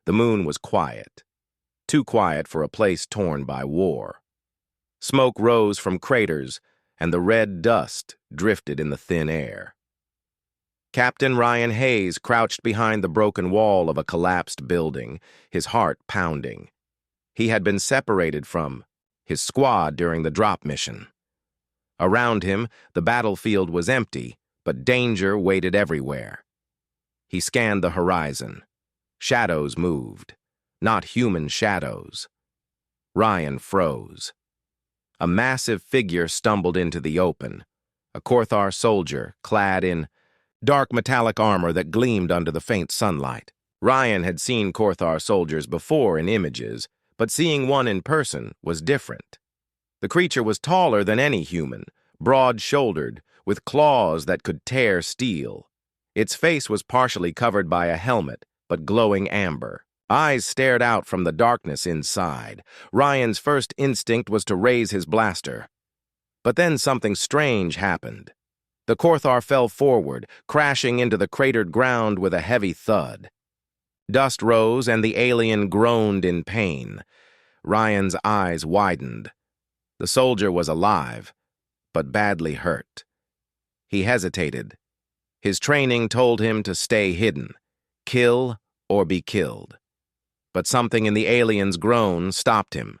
The moon was quiet, too quiet for a place torn by war. Smoke rose from craters, and the red dust drifted in the thin air. Captain Ryan Hayes crouched behind the broken wall of a collapsed building, his heart pounding. He had been separated from his squad during the drop mission. Around him, the battlefield was empty, but danger waited everywhere. He scanned the horizon. Shadows moved, not human shadows. Ryan froze. A massive figure stumbled into the open, a Korthar soldier clad in dark metallic armor that gleamed under the faint sunlight. Ryan had seen Korthar soldiers before in images, but seeing one in person was different. The creature was taller than any human, broad-shouldered, with claws that could tear steel. Its face was partially covered by a helmet, but glowing amber. Eyes stared out from the darkness inside. Ryan's first instinct was to raise his blaster. But then something strange happened. The Korthar fell forward, crashing into the cratered ground with a heavy thud. Dust rose and the alien groaned in pain. Ryan's eyes widened. The soldier was alive, but badly hurt. He hesitated. His training told him to stay hidden, kill or be killed. But something in the alien's groan stopped him.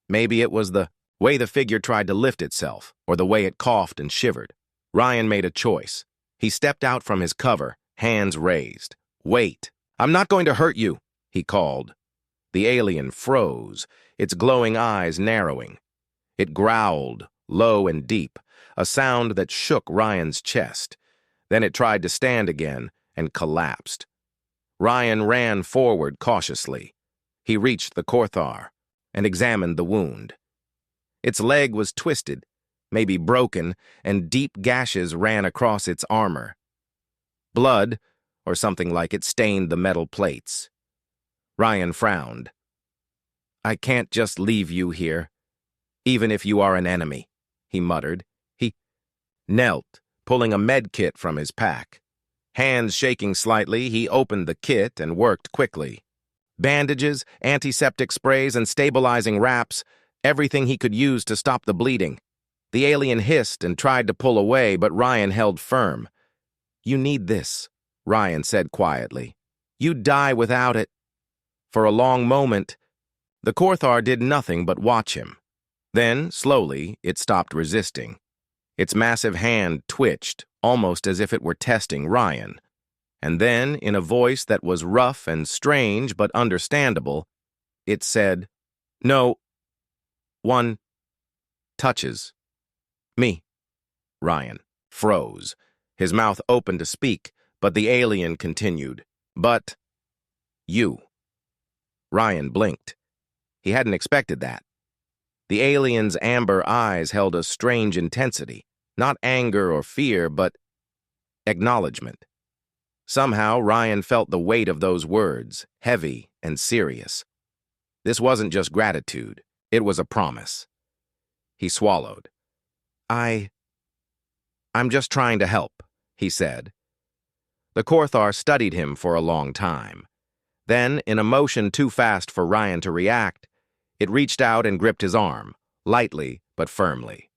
Maybe it was the way the figure tried to lift itself, or the way it coughed and shivered. Ryan made a choice. He stepped out from his cover, hands raised. "Wait. I'm not going to hurt you," he called. The alien froze, its glowing eyes narrowing. It growled, low and deep, a sound that shook Ryan's chest. Then it tried to stand again and collapsed. Ryan ran forward cautiously. He reached the Korthar and examined the wound. Its leg was twisted, maybe broken, and deep gashes ran across its armor. Blood, or something like it, stained the metal plates. Ryan frowned. "I can't just leave you here, even if you are an enemy," he muttered. He knelt, pulling a med kit from his pack. Hands shaking slightly, he opened the kit and worked quickly. Bandages, antiseptic sprays, and stabilizing wraps, everything he could use to stop the bleeding. The alien hissed and tried to pull away, but Ryan held firm. "You need this," Ryan said quietly. "You'd die without it." For a long moment, the Korthar did nothing but watch him. Then, slowly, it stopped resisting. Its massive hand twitched, almost as if it were testing Ryan. And then, in a voice that was rough and strange but understandable, it said, "No one touches me." Ryan froze. His mouth opened to speak, but the alien continued, "But you." Ryan blinked. He hadn't expected that. The alien's amber eyes held a strange intensity, not anger or fear, but acknowledgement. Somehow, Ryan felt the weight of those words, heavy and serious. This wasn't just gratitude, it was a promise. He swallowed. I'm just trying to help," he said. The Korthar studied him for a long time. Then, in a motion too fast for Ryan to react, it reached out and gripped his arm, lightly but firmly.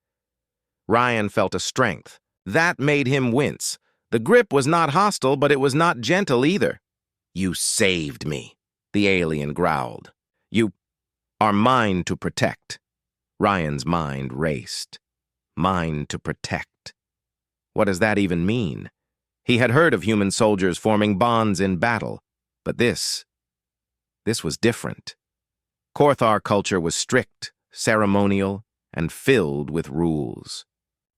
Ryan felt a strength. That made him wince. The grip was not hostile, but it was not gentle either. "You saved me," the alien growled. "You are mine to protect." Ryan's mind raced. Mine to protect. What does that even mean? He had heard of human soldiers forming bonds in battle, but this was different. Korthar culture was strict, ceremonial, and filled with rules.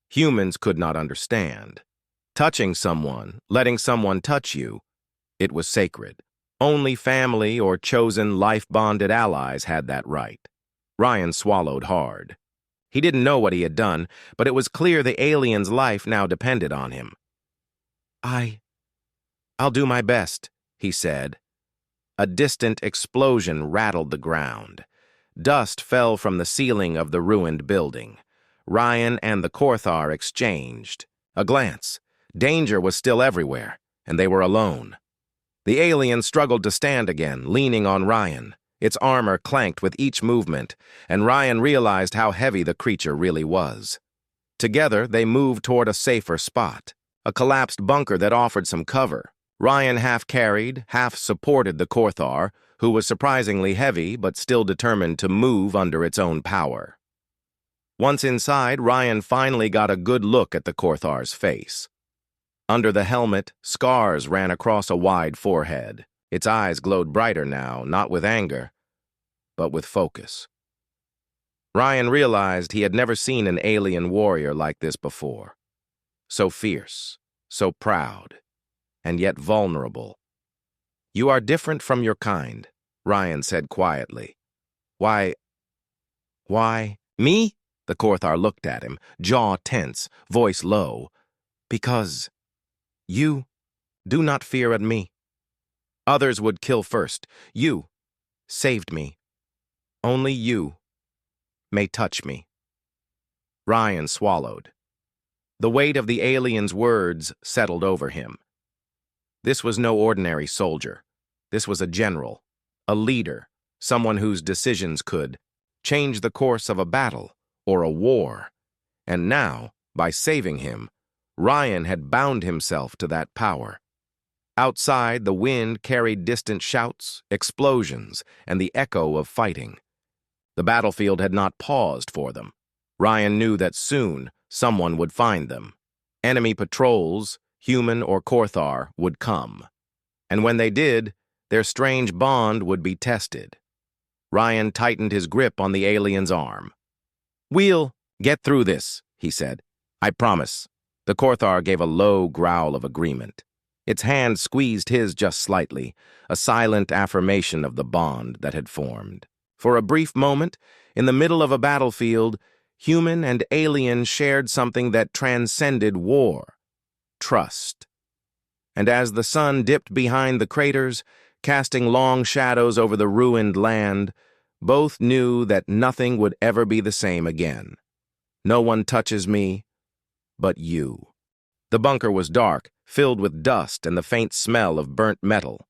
Humans could not understand. Touching someone, letting someone touch you, it was sacred. Only family or chosen life-bonded allies had that right. Ryan swallowed hard. He didn't know what he had done, but it was clear the alien's life now depended on him. I'll do my best," he said. A distant explosion rattled the ground. Dust fell from the ceiling of the ruined building. Ryan and the Korthar exchanged. A glance. Danger was still everywhere, and they were alone. The alien struggled to stand again, leaning on Ryan. Its armor clanked with each movement, and Ryan realized how heavy the creature really was. Together, they moved toward a safer spot, a collapsed bunker that offered some cover. Ryan half carried, half supported the Korthar, who was surprisingly heavy but still determined to move under its own power. Once inside, Ryan finally got a good look at the Korthar's face. Under the helmet, scars ran across a wide forehead. Its eyes glowed brighter now, not with anger, but with focus. Ryan realized he had never seen an alien warrior like this before. So fierce, so proud, and yet vulnerable. "You are different from your kind," Ryan said quietly. Why, me?" The Korthar looked at him, jaw tense, voice low. "Because you do not fear at me. Others would kill first. You saved me. Only you may touch me." Ryan swallowed. The weight of the alien's words settled over him. This was no ordinary soldier. This was a general, a leader, someone whose decisions could change the course of a battle or a war. And now, by saving him, Ryan had bound himself to that power. Outside, the wind carried distant shouts, explosions, and the echo of fighting. The battlefield had not paused for them. Ryan knew that soon someone would find them. Enemy patrols, human or Korthar, would come. And when they did, their strange bond would be tested. Ryan tightened his grip on the alien's arm. "We'll get through this," he said. "I promise." The Korthar gave a low growl of agreement. Its hand squeezed his just slightly, a silent affirmation of the bond that had formed. For a brief moment, in the middle of a battlefield, human and alien shared something that transcended war: trust. And as the sun dipped behind the craters, casting long shadows over the ruined land, both knew that nothing would ever be the same again. "No one touches me but you." The bunker was dark, filled with dust and the faint smell of burnt metal.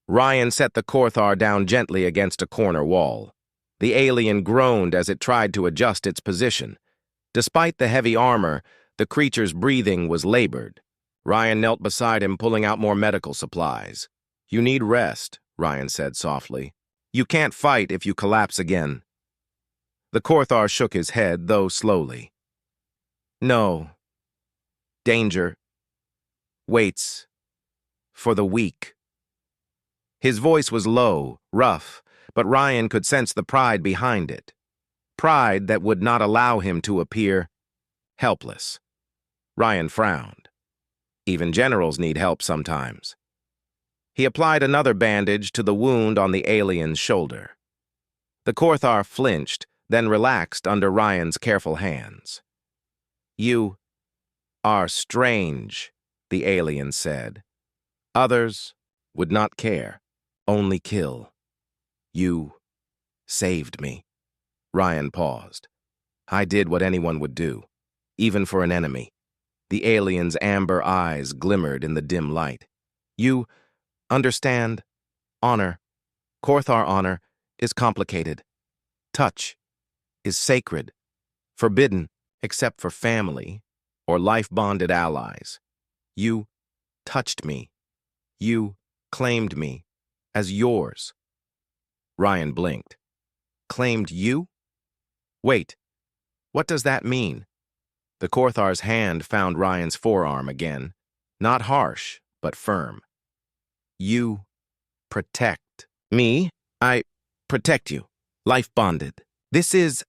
Ryan set the Korthar down gently against a corner wall. The alien groaned as it tried to adjust its position. Despite the heavy armor, the creature's breathing was labored. Ryan knelt beside him, pulling out more medical supplies. "You need rest," Ryan said softly. "You can't fight if you collapse again." The Korthar shook his head, though slowly. "No. Danger waits for the weak." His voice was low, rough, but Ryan could sense the pride behind it. Pride that would not allow him to appear helpless. Ryan frowned. Even generals need help sometimes. He applied another bandage to the wound on the alien's shoulder. The Korthar flinched, then relaxed under Ryan's careful hands. "You are strange," the alien said. "Others would not care, only kill. You saved me." Ryan paused. "I did what anyone would do, even for an enemy." The alien's amber eyes glimmered in the dim light. "You understand? Honor, Korthar honor, is complicated. Touch is sacred, forbidden except for family or life-bonded allies. You touched me. You claimed me as yours." Ryan blinked. "Claimed you? Wait, what does that mean?" The Korthar's hand found Ryan's forearm again, not harsh, but firm. "You protect me. I protect you. Life-bonded. This is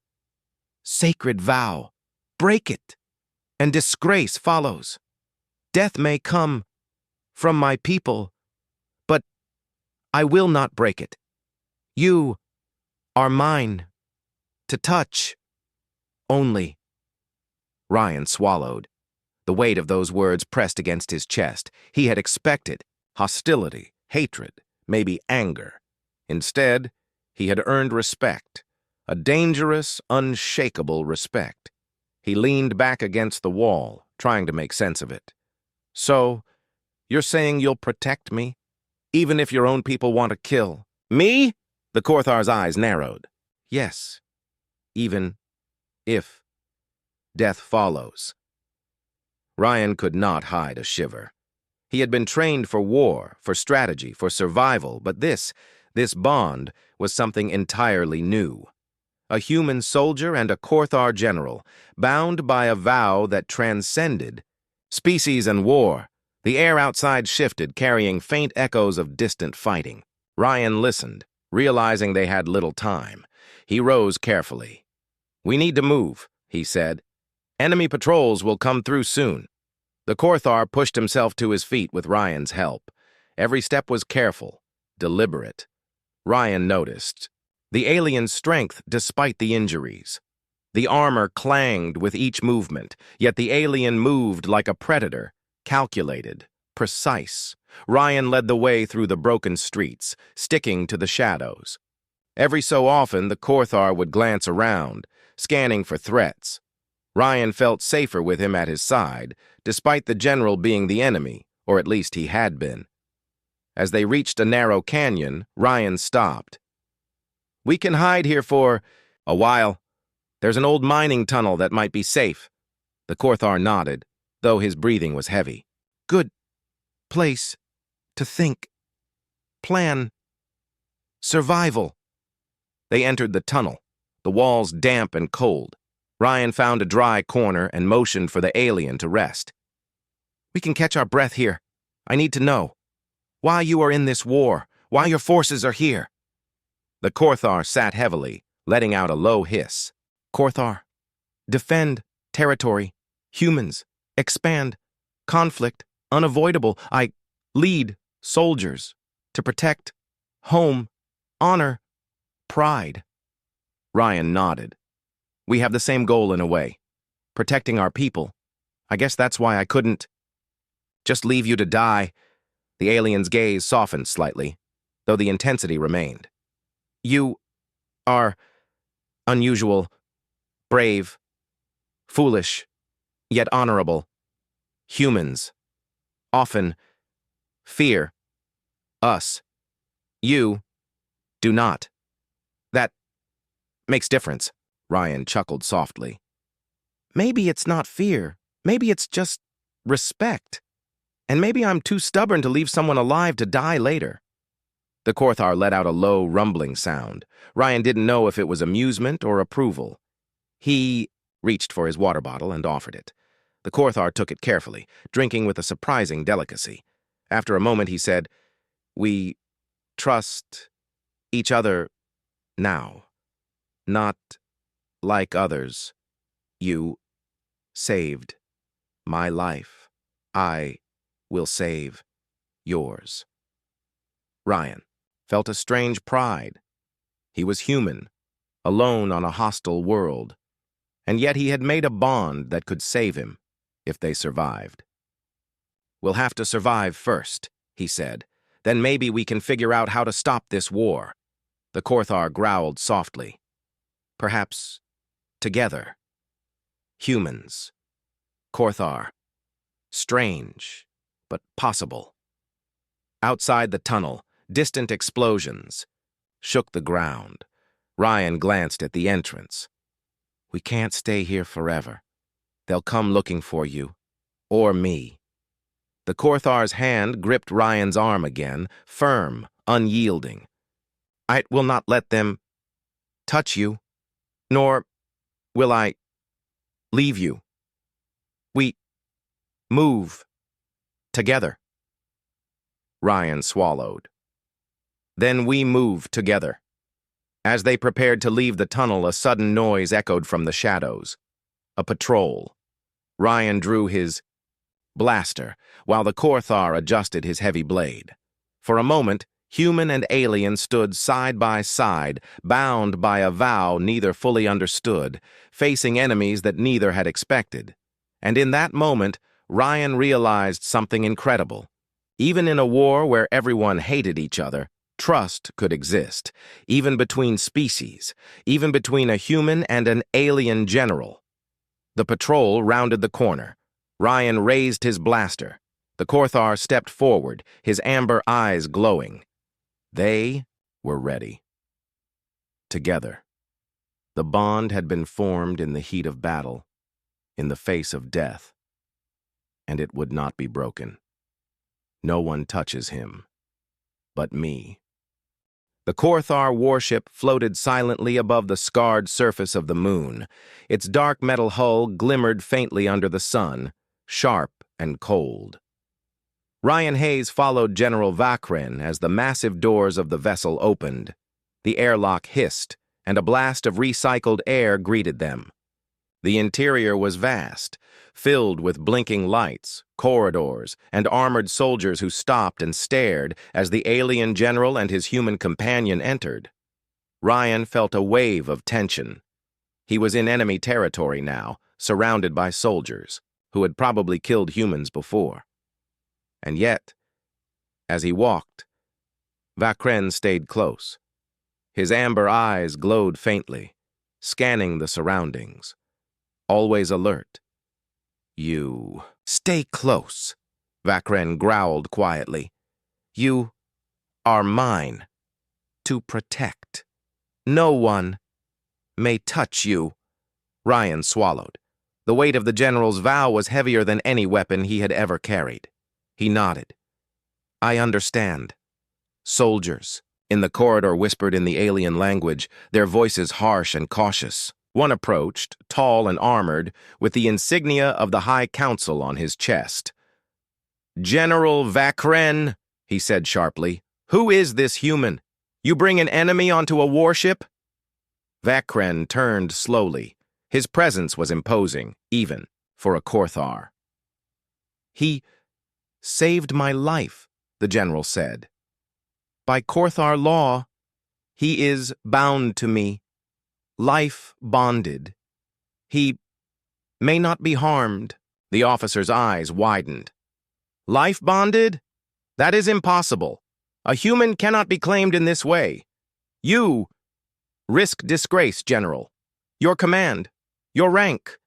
sacred vow. Break it, and disgrace follows. Death may come from my people, but I will not break it. You are mine to touch only." Ryan swallowed. The weight of those words pressed against his chest. He had expected hostility, hatred, maybe anger. Instead, he had earned respect, a dangerous, unshakable respect. He leaned back against the wall, trying to make sense of it. "So, you're saying you'll protect me? Even if your own people want to kill. Me? The Korthar's eyes narrowed. Yes, even if death follows. Ryan could not hide a shiver. He had been trained for war, for strategy, for survival, but this bond was something entirely new. A human soldier and a Korthar general, bound by a vow that transcended species and war. The air outside shifted, carrying faint echoes of distant fighting. Ryan listened, realizing they had little time. He rose carefully. "We need to move," he said. "Enemy patrols will come through soon." The Korthar pushed himself to his feet with Ryan's help. Every step was careful, deliberate. Ryan noticed the alien's strength despite the injuries. The armor clanged with each movement, yet the alien moved like a predator, calculated, precise. Ryan led the way through the broken streets, sticking to the shadows. Every so often, the Korthar would glance around, scanning for threats. Ryan felt safer with him at his side, despite the general being the enemy, or at least he had been. As they reached a narrow canyon, Ryan stopped. "We can hide here for a while. There's an old mining tunnel that might be safe." The Korthar nodded, though his breathing was heavy. "Good place to think, plan, survival." They entered the tunnel, the walls damp and cold. Ryan found a dry corner and motioned for the alien to rest. "We can catch our breath here. I need to know why you are in this war, why your forces are here." The Korthar sat heavily, letting out a low hiss. "Korthar, defend territory, humans, expand, conflict, unavoidable. I lead soldiers to protect home, honor, pride." Ryan nodded. "We have the same goal in a way, protecting our people. I guess that's why I couldn't just leave you to die." The alien's gaze softened slightly, though the intensity remained. "You are unusual, brave, foolish, yet honorable. Humans often fear us. You do not. That makes difference." Ryan chuckled softly. "Maybe it's not fear. Maybe it's just respect. And maybe I'm too stubborn to leave someone alive to die later." The Korthar let out a low, rumbling sound. Ryan didn't know if it was amusement or approval. He reached for his water bottle and offered it. The Korthar took it carefully, drinking with a surprising delicacy. After a moment, he said, "We trust each other now. Not like others. You saved my life. I will save yours." Ryan felt a strange pride. He was human, alone on a hostile world, and yet he had made a bond that could save him if they survived. "We'll have to survive first," he said. "Then maybe we can figure out how to stop this war." The Korthar growled softly. "Perhaps together. Humans. Korthar. Strange, but possible." Outside the tunnel, distant explosions shook the ground. Ryan glanced at the entrance. "We can't stay here forever. They'll come looking for you, or me." The Korthar's hand gripped Ryan's arm again, firm, unyielding. "I will not let them touch you, nor will I leave you. We move together." Ryan swallowed. "Then we move together." As they prepared to leave the tunnel, a sudden noise echoed from the shadows. A patrol. Ryan drew his blaster, while the Korthar adjusted his heavy blade. For a moment, human and alien stood side by side, bound by a vow neither fully understood, facing enemies that neither had expected. And in that moment, Ryan realized something incredible. Even in a war where everyone hated each other, trust could exist, even between species, even between a human and an alien general. The patrol rounded the corner. Ryan raised his blaster. The Korthar stepped forward, his amber eyes glowing. They were ready. Together. The bond had been formed in the heat of battle, in the face of death, and it would not be broken. No one touches him, but me. The Korthar warship floated silently above the scarred surface of the moon. Its dark metal hull glimmered faintly under the sun, sharp and cold. Ryan Hayes followed General Vakren as the massive doors of the vessel opened. The airlock hissed, and a blast of recycled air greeted them. The interior was vast, filled with blinking lights, corridors, and armored soldiers who stopped and stared as the alien general and his human companion entered. Ryan felt a wave of tension. He was in enemy territory now, surrounded by soldiers, who had probably killed humans before. And yet, as he walked, Vakren stayed close. His amber eyes glowed faintly, scanning the surroundings, always alert. "You stay close," Vakren growled quietly. "You are mine, to protect. No one may touch you." Ryan swallowed. The weight of the general's vow was heavier than any weapon he had ever carried. He nodded. "I understand." Soldiers in the corridor whispered in the alien language, their voices harsh and cautious. One approached, tall and armored, with the insignia of the High Council on his chest. "General Vakren," he said sharply, "who is this human? You bring an enemy onto a warship?" Vakren turned slowly. His presence was imposing, even for a Korthar. "He saved my life," the general said. "By Korthar law, he is bound to me. Life bonded. He may not be harmed." The officer's eyes widened. "Life bonded? That is impossible. A human cannot be claimed in this way. You risk disgrace, General. Your command, your rank."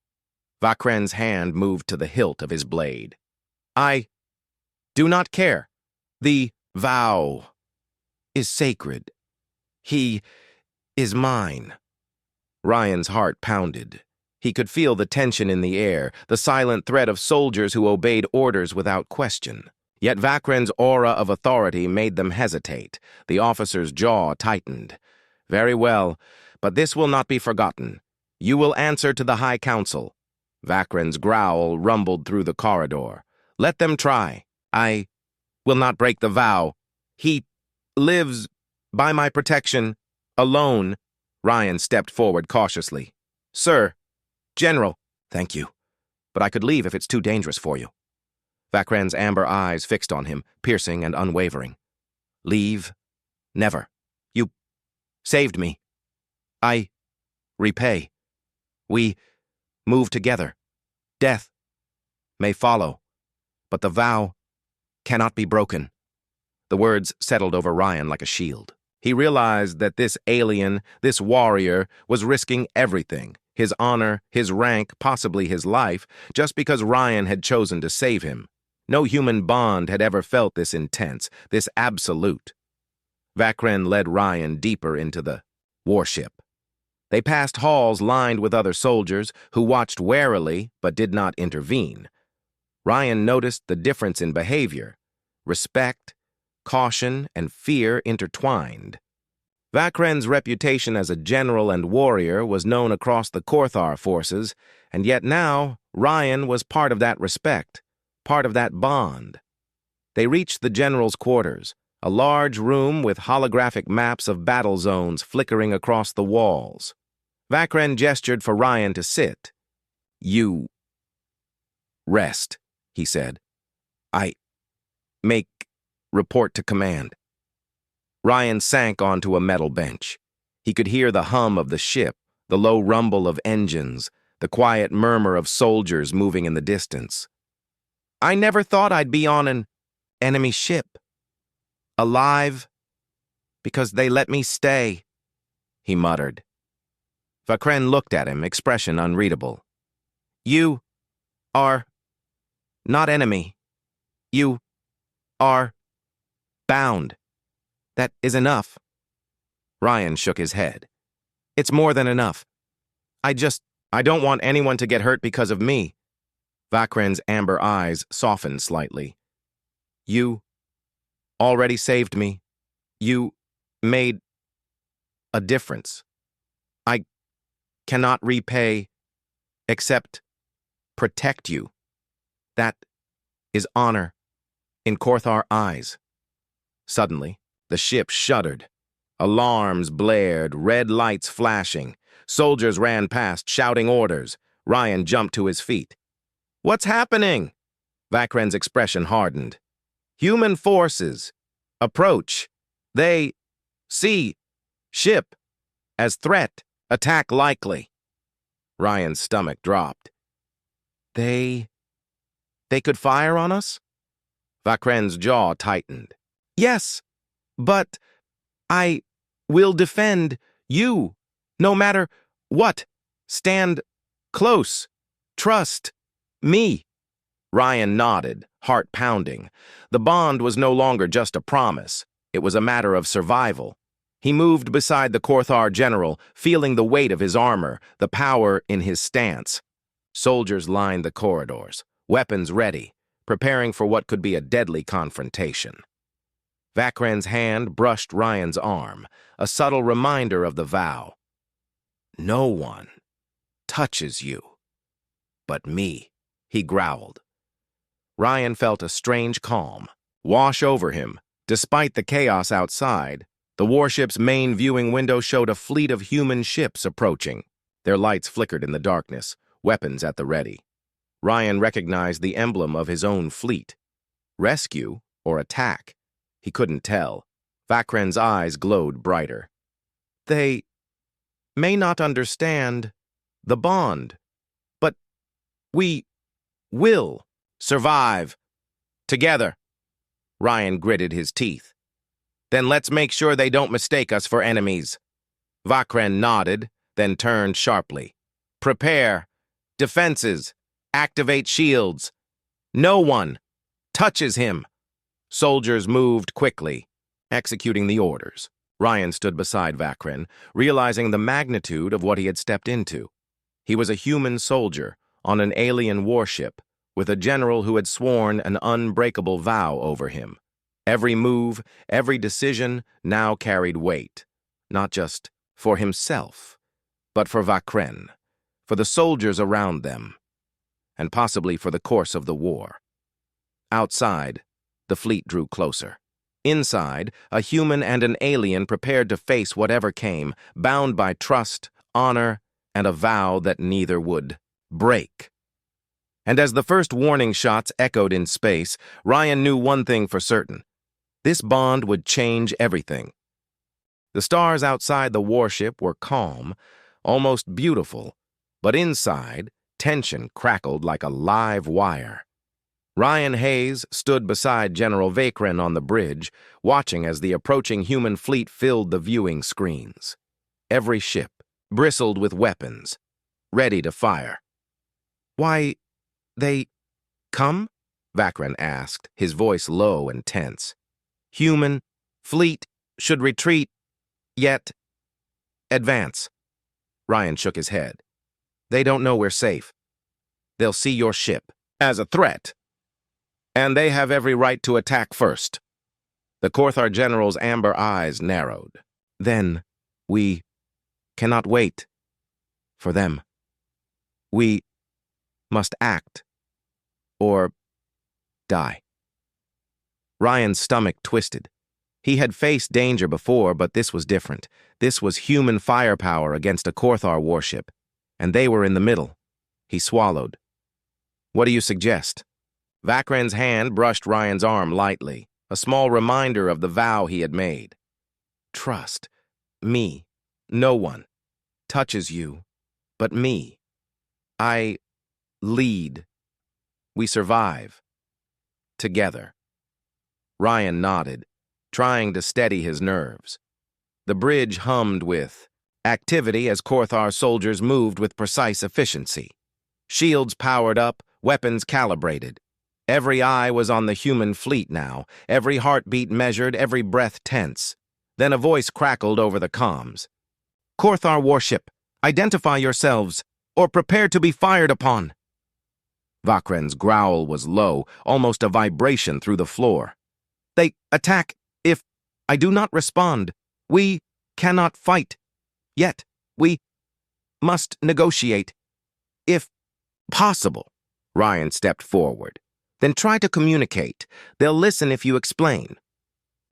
Vakren's hand moved to the hilt of his blade. "I do not care. The vow is sacred. He is mine." Ryan's heart pounded. He could feel the tension in the air, the silent threat of soldiers who obeyed orders without question. Yet Vakren's aura of authority made them hesitate. The officer's jaw tightened. "Very well, but this will not be forgotten. You will answer to the High Council." Vakren's growl rumbled through the corridor. "Let them try. I will not break the vow. He lives by my protection, alone." Ryan stepped forward cautiously. "Sir, General." "Thank you, but I could leave if it's too dangerous for you." Vakren's amber eyes fixed on him, piercing and unwavering. "Leave? Never. You saved me. I repay. We move together. Death may follow, but the vow cannot be broken." The words settled over Ryan like a shield. He realized that this alien, this warrior, was risking everything, his honor, his rank, possibly his life, just because Ryan had chosen to save him. No human bond had ever felt this intense, this absolute. Vakren led Ryan deeper into the warship. They passed halls lined with other soldiers who watched warily but did not intervene. Ryan noticed the difference in behavior. Respect, caution, and fear intertwined. Vakren's reputation as a general and warrior was known across the Korthar forces, and yet now Ryan was part of that respect, part of that bond. They reached the general's quarters, a large room with holographic maps of battle zones flickering across the walls. Vakren gestured for Ryan to sit. "You rest," he said. "I make report to command." Ryan sank onto a metal bench. He could hear the hum of the ship, the low rumble of engines, the quiet murmur of soldiers moving in the distance. "I never thought I'd be on an enemy ship. Alive, because they let me stay," he muttered. Vakren looked at him, expression unreadable. "You are not enemy. You are bound. That is enough. Ryan shook his head. It's more than enough. I don't want anyone to get hurt because of me. Vakren's amber eyes softened slightly. You already saved me. You made a difference. I cannot repay except protect you. That is honor in Korthar eyes. Suddenly, the ship shuddered. Alarms blared, red lights flashing. Soldiers ran past, shouting orders. Ryan jumped to his feet. What's happening? Vakren's expression hardened. Human forces. Approach. They see ship as threat. Attack likely. Ryan's stomach dropped. They could fire on us? Vakren's jaw tightened. Yes, but I will defend you, no matter what. Stand close. Trust me. Ryan nodded, heart pounding. The bond was no longer just a promise. It was a matter of survival. He moved beside the Korthar general, feeling the weight of his armor, the power in his stance. Soldiers lined the corridors, weapons ready, preparing for what could be a deadly confrontation. Vakren's hand brushed Ryan's arm, a subtle reminder of the vow. No one touches you but me, he growled. Ryan felt a strange calm wash over him. Despite the chaos outside, the warship's main viewing window showed a fleet of human ships approaching. Their lights flickered in the darkness, weapons at the ready. Ryan recognized the emblem of his own fleet. Rescue or attack? He couldn't tell. Vakren's eyes glowed brighter. They may not understand the bond, but we will survive together. Ryan gritted his teeth. Then let's make sure they don't mistake us for enemies. Vakren nodded, then turned sharply. Prepare. Defenses. Activate shields. No one touches him. Soldiers moved quickly, executing the orders. Ryan stood beside Vakren, realizing the magnitude of what he had stepped into. He was a human soldier on an alien warship, with a general who had sworn an unbreakable vow over him. Every move, every decision now carried weight, not just for himself, but for Vakren, for the soldiers around them, and possibly for the course of the war. Outside, the fleet drew closer. Inside, a human and an alien prepared to face whatever came, bound by trust, honor, and a vow that neither would break. And as the first warning shots echoed in space, Ryan knew one thing for certain. This bond would change everything. The stars outside the warship were calm, almost beautiful, but inside, tension crackled like a live wire. Ryan Hayes stood beside General Vakren on the bridge, watching as the approaching human fleet filled the viewing screens. Every ship bristled with weapons, ready to fire. Why, they come? Vakren asked, his voice low and tense. Human fleet should retreat, yet advance. Ryan shook his head. They don't know we're safe. They'll see your ship as a threat, and they have every right to attack first. The Korthar general's amber eyes narrowed. Then we cannot wait for them. We must act or die. Ryan's stomach twisted. He had faced danger before, but this was different. This was human firepower against a Korthar warship, and they were in the middle. He swallowed. What do you suggest? Vakren's hand brushed Ryan's arm lightly, a small reminder of the vow he had made. Trust me. No one touches you but me. I lead. We survive. Together. Ryan nodded, trying to steady his nerves. The bridge hummed with activity as Korthar soldiers moved with precise efficiency. Shields powered up, weapons calibrated. Every eye was on the human fleet now, every heartbeat measured, every breath tense. Then a voice crackled over the comms. "Korthar warship, identify yourselves, or prepare to be fired upon." Vakren's growl was low, almost a vibration through the floor. "They attack. If I do not respond, we cannot fight. Yet, we must negotiate. If possible." Ryan stepped forward. "Then try to communicate. They'll listen if you explain."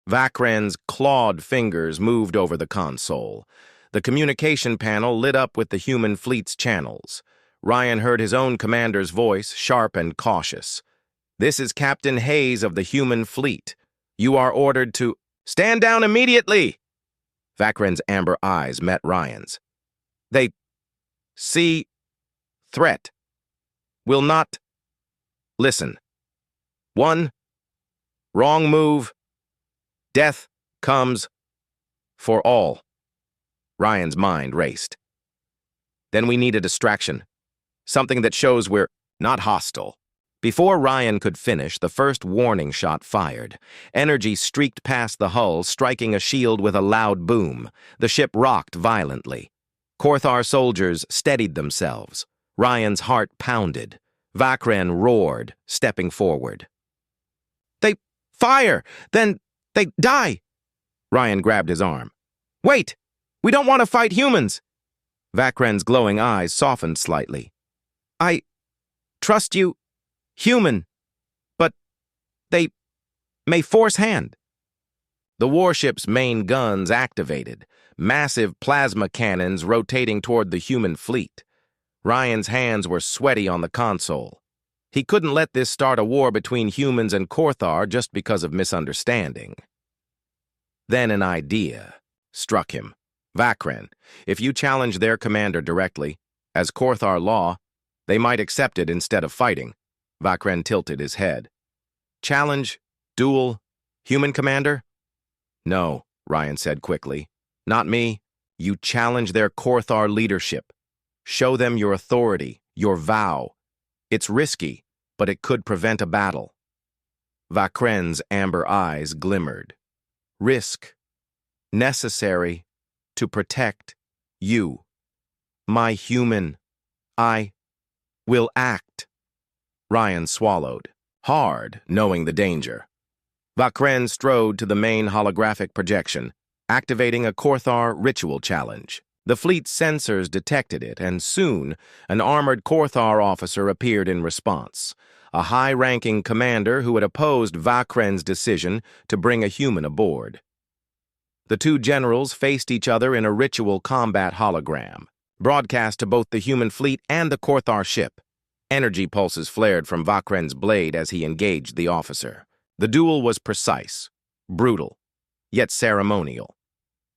Vakren's clawed fingers moved over the console. The communication panel lit up with the human fleet's channels. Ryan heard his own commander's voice, sharp and cautious. "This is Captain Hayes of the human fleet. You are ordered to stand down immediately." Vakren's amber eyes met Ryan's. "They see threat. Will not listen. One wrong move. Death comes for all." Ryan's mind raced. "Then we need a distraction. Something that shows we're not hostile." Before Ryan could finish, the first warning shot fired. Energy streaked past the hull, striking a shield with a loud boom. The ship rocked violently. Korthar soldiers steadied themselves. Ryan's heart pounded. Vakren roared, stepping forward. "They fire! Then they die!" Ryan grabbed his arm. "Wait! We don't want to fight humans!" Vakren's glowing eyes softened slightly. "I trust you, human, but they may force hand." The warship's main guns activated, massive plasma cannons rotating toward the human fleet. Ryan's hands were sweaty on the console. He couldn't let this start a war between humans and Korthar just because of misunderstanding. Then an idea struck him. "Vakren, if you challenge their commander directly, as Korthar law, they might accept it instead of fighting." Vakren tilted his head. "Challenge? Duel? Human commander?" "No," Ryan said quickly. "Not me. You challenge their Korthar leadership. Show them your authority, your vow. It's risky, but it could prevent a battle." Vakren's amber eyes glimmered. "Risk. Necessary to protect you. My human. I will act." Ryan swallowed, hard, knowing the danger. Vakren strode to the main holographic projection, activating a Korthar ritual challenge. The fleet's sensors detected it, and soon an armored Korthar officer appeared in response, a high-ranking commander who had opposed Vakren's decision to bring a human aboard. The two generals faced each other in a ritual combat hologram, broadcast to both the human fleet and the Korthar ship. Energy pulses flared from Vakren's blade as he engaged the officer. The duel was precise, brutal, yet ceremonial.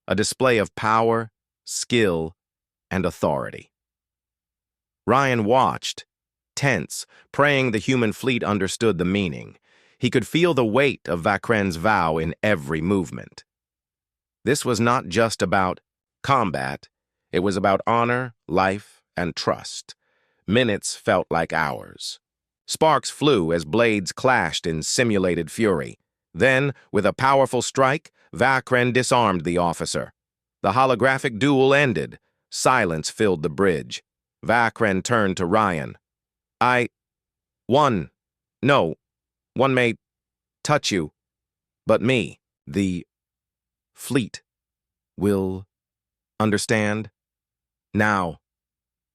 A display of power, skill, and authority. Ryan watched, tense, praying the human fleet understood the meaning. He could feel the weight of Vakren's vow in every movement. This was not just about combat. It was about honor, life, and trust. Minutes felt like hours. Sparks flew as blades clashed in simulated fury. Then, with a powerful strike, Vakren disarmed the officer. The holographic duel ended. Silence filled the bridge. Vakren turned to Ryan. "I won. No, one may touch you, but me, the fleet, will understand." Now,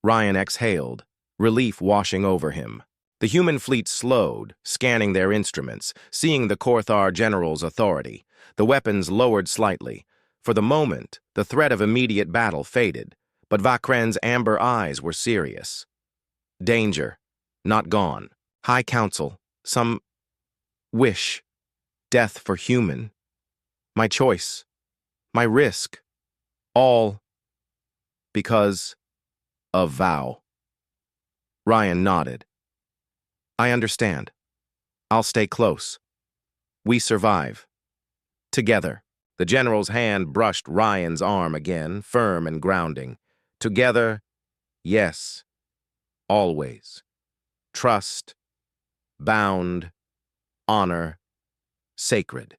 Ryan exhaled, relief washing over him. The human fleet slowed, scanning their instruments, seeing the Korthar general's authority. The weapons lowered slightly. For the moment, the threat of immediate battle faded, but Vakren's amber eyes were serious. Danger, not gone. High Council, some wish. Death for human. My choice. My risk. All because of vow. Ryan nodded. "I understand. I'll stay close. We survive. Together." The general's hand brushed Ryan's arm again, firm and grounding. "Together, yes. Always. Trust bound, honor, sacred.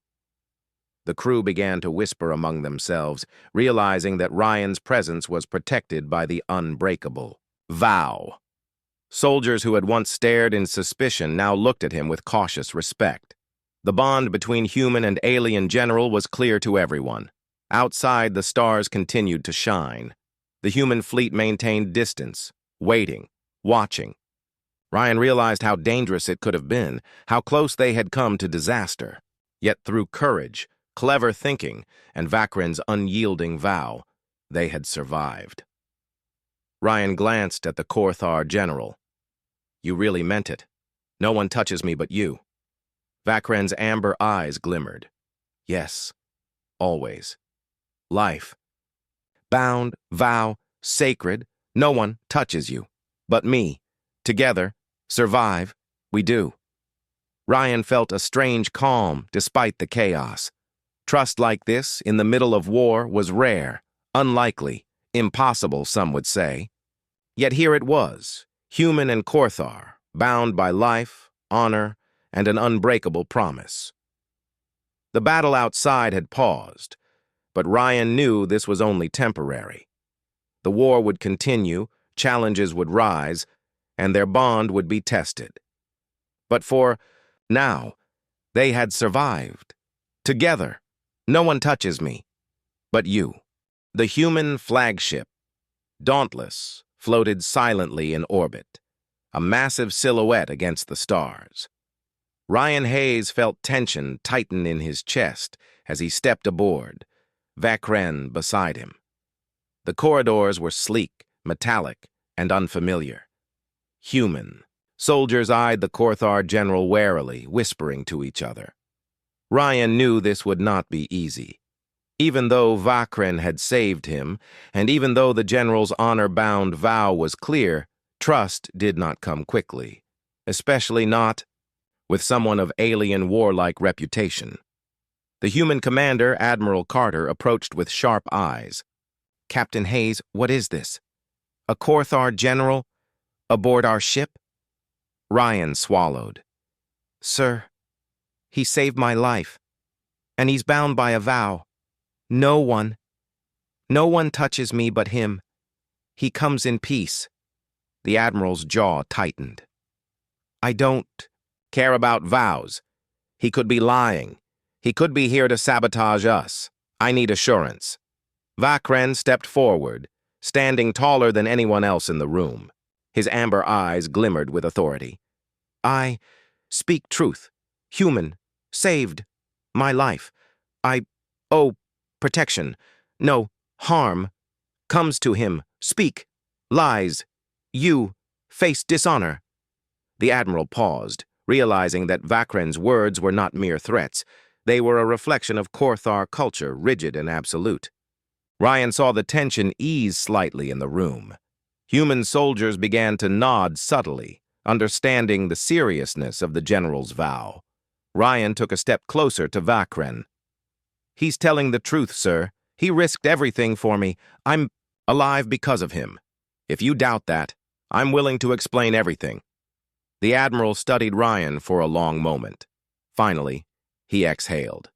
The crew began to whisper among themselves, realizing that Ryan's presence was protected by the unbreakable vow. Soldiers who had once stared in suspicion now looked at him with cautious respect. The bond between human and alien general was clear to everyone. Outside, the stars continued to shine. The human fleet maintained distance, waiting, watching. Ryan realized how dangerous it could have been, how close they had come to disaster. Yet through courage, clever thinking, and Vakren's unyielding vow, they had survived. Ryan glanced at the Korthar general. "You really meant it. No one touches me but you." Vakren's amber eyes glimmered. "Yes, always. Life. Bound, vow, sacred, no one touches you. But me. Together, survive, we do." Ryan felt a strange calm despite the chaos. Trust like this, in the middle of war, was rare, unlikely, impossible, some would say. Yet here it was, human and Korthar, bound by life, honor, and an unbreakable promise. The battle outside had paused, but Ryan knew this was only temporary. The war would continue, challenges would rise, and their bond would be tested. But for now, they had survived. Together, no one touches me, but you. The human flagship, dauntless, floated silently in orbit, a massive silhouette against the stars. Ryan Hayes felt tension tighten in his chest as he stepped aboard, Vakren beside him. The corridors were sleek, metallic, and unfamiliar. Human. Soldiers eyed the Korthar general warily, whispering to each other. Ryan knew this would not be easy. Even though Vakren had saved him, and even though the general's honor-bound vow was clear, trust did not come quickly, especially not with someone of alien warlike reputation. The human commander, Admiral Carter, approached with sharp eyes. "Captain Hayes, what is this? A Korthar general aboard our ship?" Ryan swallowed. "Sir, he saved my life, and he's bound by a vow. No one touches me but him. He comes in peace." The Admiral's jaw tightened. "I don't care about vows. He could be lying. He could be here to sabotage us. I need assurance." Vakren stepped forward, standing taller than anyone else in the room. His amber eyes glimmered with authority. "I speak truth. Human. Saved. My life. I owe protection. No harm comes to him. Speak. Lies. You face dishonor." The Admiral paused, realizing that Vakren's words were not mere threats. They were a reflection of Korthar culture, rigid and absolute. Ryan saw the tension ease slightly in the room. Human soldiers began to nod subtly, understanding the seriousness of the general's vow. Ryan took a step closer to Vakren. "He's telling the truth, sir. He risked everything for me. I'm alive because of him. If you doubt that, I'm willing to explain everything." The Admiral studied Ryan for a long moment. Finally, he exhaled.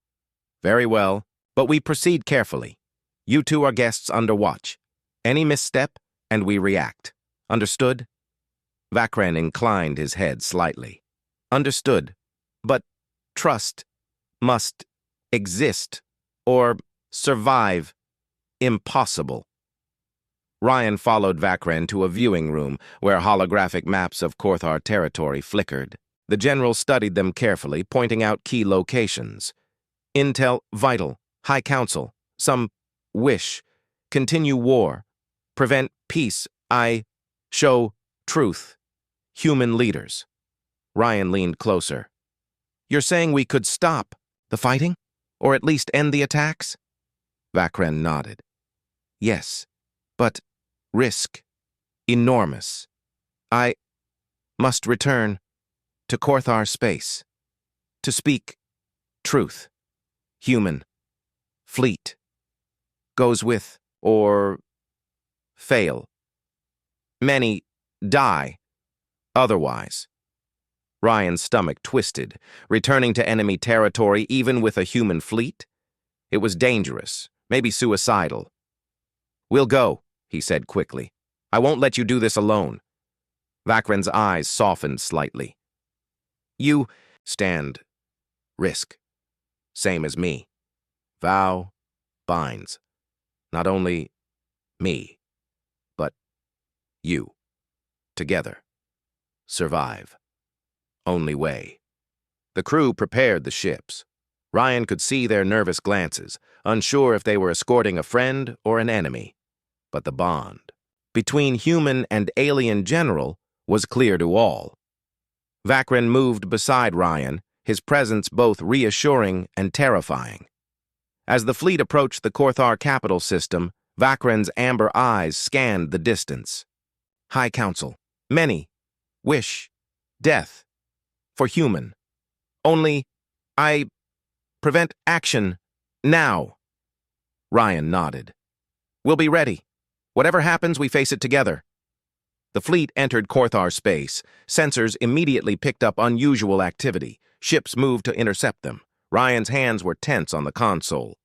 "Very well, but we proceed carefully. You two are guests under watch. Any misstep, and we react. Understood?" Vakren inclined his head slightly. "Understood, but trust must exist or survive. Impossible." Ryan followed Vakren to a viewing room where holographic maps of Korthar territory flickered. The general studied them carefully, pointing out key locations. Intel vital, High Council, some wish, continue war, prevent peace, I show truth, human leaders. Ryan leaned closer. "You're saying we could stop the fighting? Or at least end the attacks?" Vakren nodded. "Yes, but risk enormous. I must return to Korthar space to speak truth. Human, fleet, goes with or fail. Many die otherwise." Ryan's stomach twisted. Returning to enemy territory even with a human fleet? It was dangerous, maybe suicidal. "We'll go," he said quickly. "I won't let you do this alone." Vakran's eyes softened slightly. "You stand risk. Same as me. Vow binds. Not only me, but you. Together. Survive. Only way." The crew prepared the ships. Ryan could see their nervous glances, unsure if they were escorting a friend or an enemy. But the bond between human and alien general was clear to all. Vakran moved beside Ryan, his presence both reassuring and terrifying. As the fleet approached the Korthar capital system, Vakran's amber eyes scanned the distance. High Council. Many. Wish. Death. For human. Only, I prevent action now. Ryan nodded. "We'll be ready. Whatever happens, we face it together." The fleet entered Korthar space. Sensors immediately picked up unusual activity. Ships moved to intercept them. Ryan's hands were tense on the console.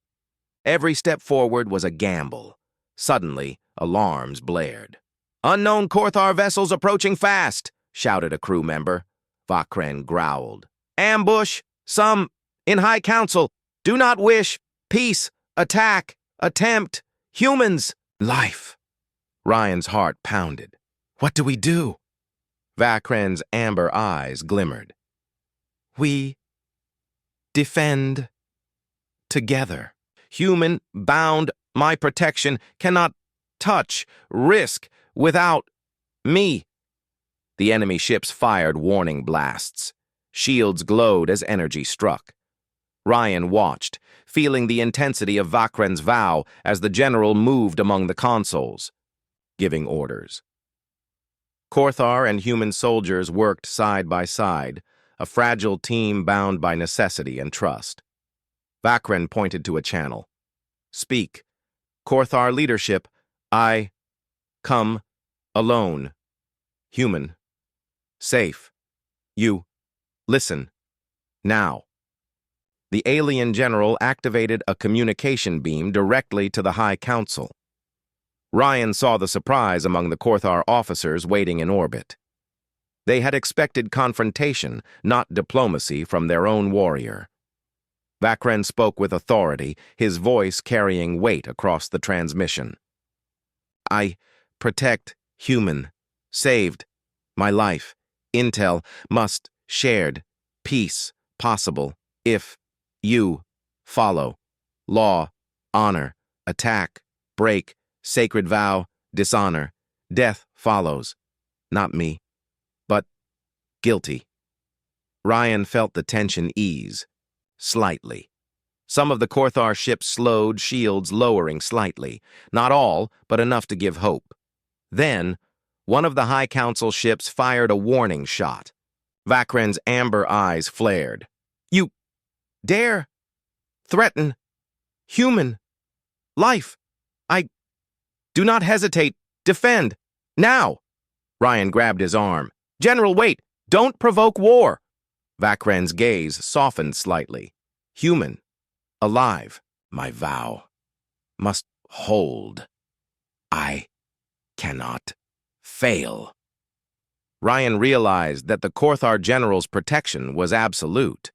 Every step forward was a gamble. Suddenly, alarms blared. "Unknown Korthar vessels approaching fast," shouted a crew member. Vakran growled. "Ambush! Some in High Council! Do not wish! Peace! Attack! Attempt! Humans! Life!" Ryan's heart pounded. "What do we do?" Vakran's amber eyes glimmered. "We defend together. Human bound, my protection cannot touch, risk without me." The enemy ships fired warning blasts. Shields glowed as energy struck. Ryan watched, feeling the intensity of Vakran's vow as the general moved among the consoles, giving orders. Korthar and human soldiers worked side by side, a fragile team bound by necessity and trust. Vakran pointed to a channel. "Speak. Korthar leadership. I come alone. Human. Safe. You. Listen. Now." The alien general activated a communication beam directly to the High Council. Ryan saw the surprise among the Korthar officers waiting in orbit. They had expected confrontation, not diplomacy, from their own warrior. Vakran spoke with authority, his voice carrying weight across the transmission. "I protect human. Saved. My life. Intel must shared. Peace possible if you follow. Law, honor, attack, break, sacred vow, dishonor. Death follows. Not me, but guilty." Ryan felt the tension ease, slightly. Some of the Korthar ships slowed, shields lowering slightly. Not all, but enough to give hope. Then, one of the High Council ships fired a warning shot. Vakran's amber eyes flared. "You dare threaten human life? I do not hesitate. Defend. Now!" Ryan grabbed his arm. "General, wait! Don't provoke war!" Vakran's gaze softened slightly. "Human. Alive. My vow. Must hold. I cannot fail." Ryan realized that the Korthar general's protection was absolute.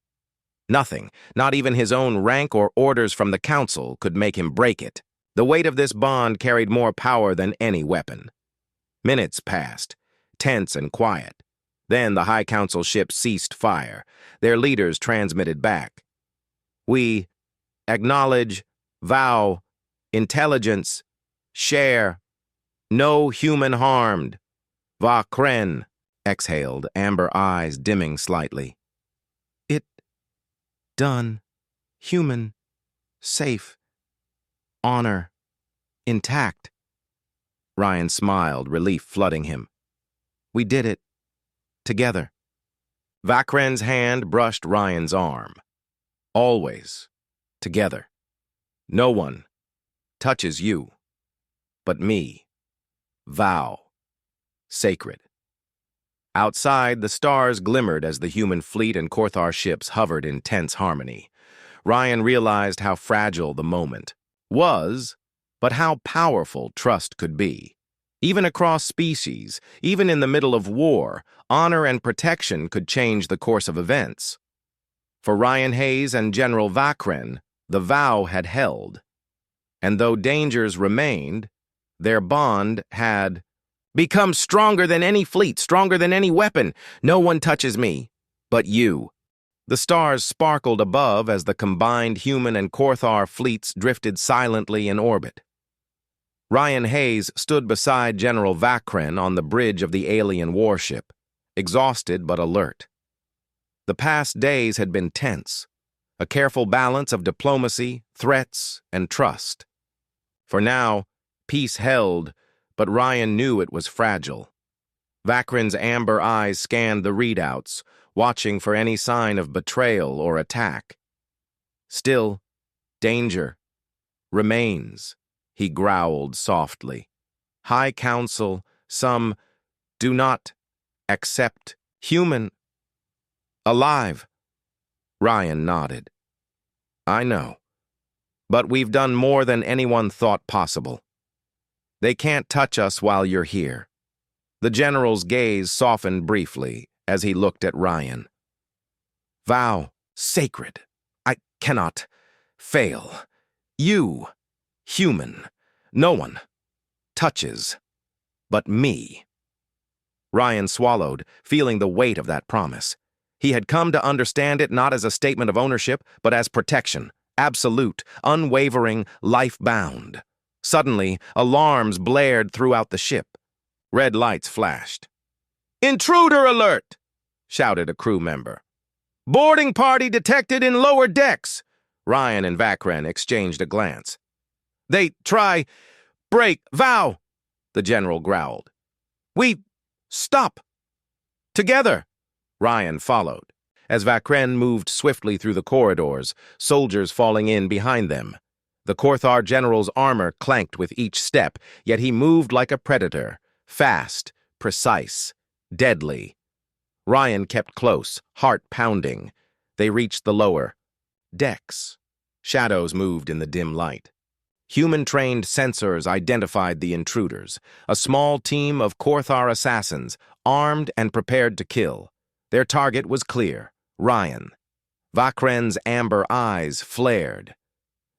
Nothing, not even his own rank or orders from the council, could make him break it. The weight of this bond carried more power than any weapon. Minutes passed, tense and quiet. Then the High Council ships ceased fire. Their leaders transmitted back. "We acknowledge, vow, intelligence, share, no human harmed. Vakran," exhaled, amber eyes dimming slightly. "It done. Human. Safe. Honor. Intact." Ryan smiled, relief flooding him. "We did it. Together." Vakran's hand brushed Ryan's arm. "Always. Together. No one touches you. But me. Vow. Sacred. Outside, the stars glimmered as the human fleet and Korthar ships hovered in tense harmony. Ryan realized how fragile the moment was, but how powerful trust could be. Even across species, even in the middle of war, honor and protection could change the course of events. For Ryan Hayes and General Vakren, the vow had held. And though dangers remained, their bond had become stronger than any fleet, stronger than any weapon. No one touches me, but you. The stars sparkled above as the combined human and Korthar fleets drifted silently in orbit. Ryan Hayes stood beside General Vakren on the bridge of the alien warship, exhausted but alert. The past days had been tense, a careful balance of diplomacy, threats, and trust. For now, peace held, but Ryan knew it was fragile. Vakren's amber eyes scanned the readouts, watching for any sign of betrayal or attack. Still, danger remains, he growled softly. High Council, some do not accept human alive. Ryan nodded. I know, but we've done more than anyone thought possible. They can't touch us while you're here. The general's gaze softened briefly as he looked at Ryan. Vow, sacred. I cannot fail. You, human, no one touches but me. Ryan swallowed, feeling the weight of that promise. He had come to understand it not as a statement of ownership, but as protection, absolute, unwavering, life-bound. Suddenly, alarms blared throughout the ship. Red lights flashed. "Intruder alert!" shouted a crew member. "Boarding party detected in lower decks!" Ryan and Vakren exchanged a glance. "They try break vow," the general growled. "We stop together." Ryan followed. As Vakren moved swiftly through the corridors, soldiers falling in behind them. The Korthar general's armor clanked with each step, yet he moved like a predator, fast, precise, deadly. Ryan kept close, heart pounding. They reached the lower decks. Shadows moved in the dim light. Human-trained sensors identified the intruders, a small team of Korthar assassins, armed and prepared to kill. Their target was clear, Ryan. Vakren's amber eyes flared.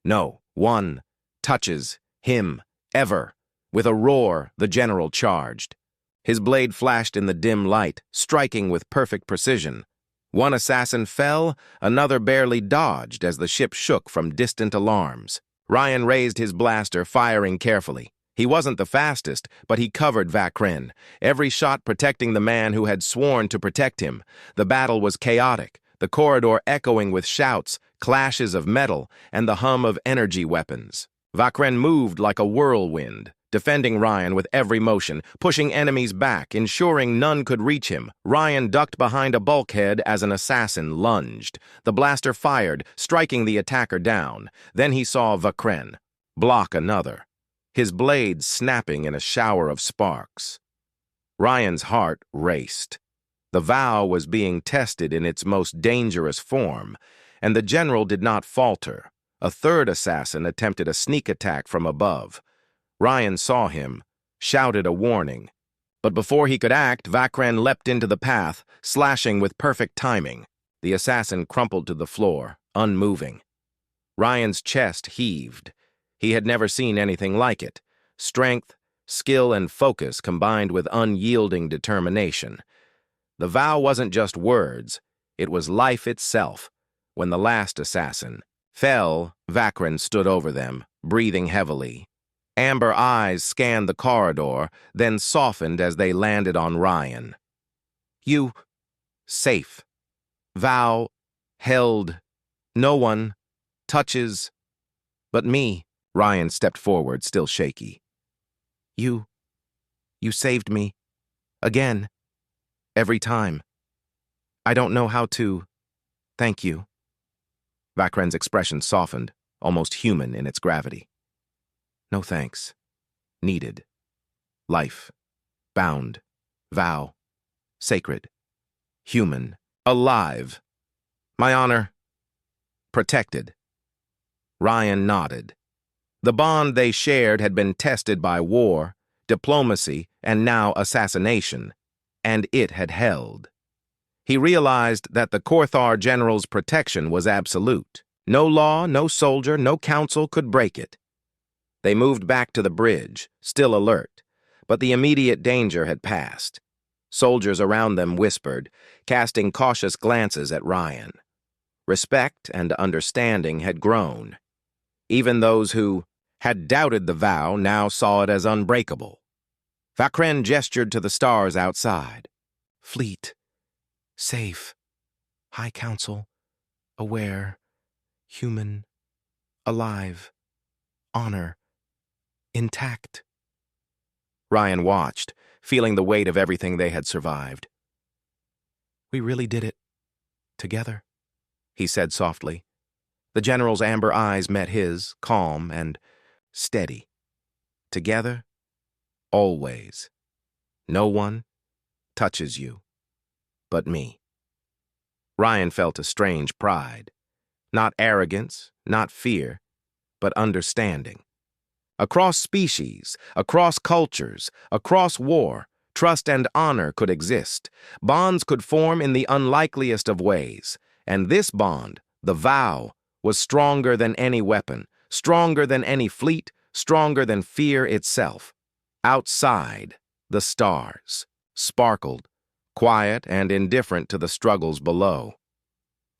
No one touches him, ever. With a roar, the general charged. His blade flashed in the dim light, striking with perfect precision. One assassin fell, another barely dodged as the ship shook from distant alarms. Ryan raised his blaster, firing carefully. He wasn't the fastest, but he covered Vakren, every shot protecting the man who had sworn to protect him. The battle was chaotic, the corridor echoing with shouts, clashes of metal, and the hum of energy weapons. Vakren moved like a whirlwind, defending Ryan with every motion, pushing enemies back, ensuring none could reach him. Ryan ducked behind a bulkhead as an assassin lunged. The blaster fired, striking the attacker down. Then he saw Vakren block another, his blade snapping in a shower of sparks. Ryan's heart raced. The vow was being tested in its most dangerous form, and the general did not falter. A third assassin attempted a sneak attack from above. Ryan saw him, shouted a warning. But before he could act, Vakren leapt into the path, slashing with perfect timing. The assassin crumpled to the floor, unmoving. Ryan's chest heaved. He had never seen anything like it. Strength, skill, and focus combined with unyielding determination. The vow wasn't just words, it was life itself. When the last assassin fell, Vakren stood over them, breathing heavily. Amber eyes scanned the corridor, then softened as they landed on Ryan. You, safe. Vow, held. No one touches but me. Ryan stepped forward, still shaky. You saved me. Again. Every time. I don't know how to thank you. Vakren's expression softened, almost human in its gravity. No thanks. Needed. Life. Bound. Vow. sacred, human, alive. My honor, protected. Ryan nodded. The bond they shared had been tested by war, diplomacy, and now assassination, and it had held. He realized that the Korthar general's protection was absolute. No law, no soldier, no council could break it. They moved back to the bridge, still alert, but the immediate danger had passed. Soldiers around them whispered, casting cautious glances at Ryan. Respect and understanding had grown. Even those who had doubted the vow now saw it as unbreakable. Vakren gestured to the stars outside. Fleet, safe, High Council, aware, human, alive, honor, intact. Ryan watched, feeling the weight of everything they had survived. We really did it. Together, he said softly. The general's amber eyes met his, calm and steady. Together, always. No one touches you but me. Ryan felt a strange pride. Not arrogance, not fear, but understanding. Across species, across cultures, across war, trust and honor could exist. Bonds could form in the unlikeliest of ways. And this bond, the vow, was stronger than any weapon, stronger than any fleet, stronger than fear itself. Outside, the stars sparkled, quiet and indifferent to the struggles below.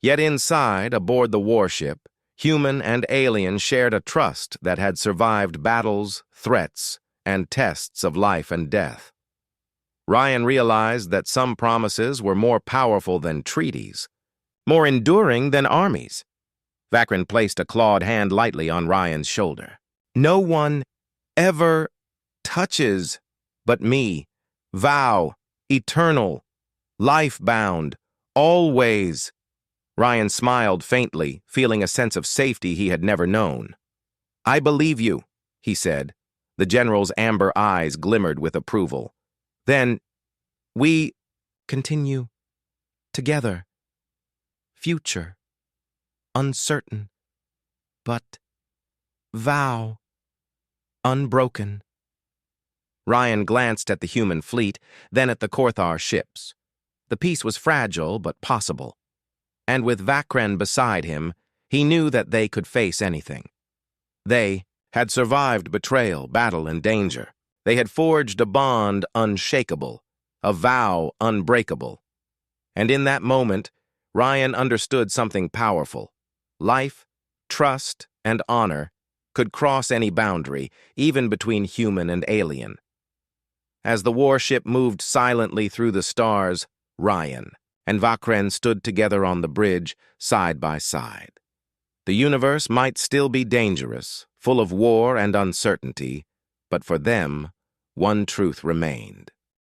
Yet inside, aboard the warship, human and alien shared a trust that had survived battles, threats, and tests of life and death. Ryan realized that some promises were more powerful than treaties, more enduring than armies. Vakren placed a clawed hand lightly on Ryan's shoulder. No one ever touches but me. Vow, eternal, life-bound, always. Ryan smiled faintly, feeling a sense of safety he had never known. I believe you, he said. The general's amber eyes glimmered with approval. Then, we continue together. Future, uncertain, but vow, unbroken. Ryan glanced at the human fleet, then at the Korthar ships. The peace was fragile but possible. And with Vakren beside him, he knew that they could face anything. They had survived betrayal, battle, and danger. They had forged a bond unshakable, a vow unbreakable. And in that moment, Ryan understood something powerful. Life, trust, and honor could cross any boundary, even between human and alien. As the warship moved silently through the stars, Ryan and Vakren stood together on the bridge, side by side. The universe might still be dangerous, full of war and uncertainty, but for them, one truth remained.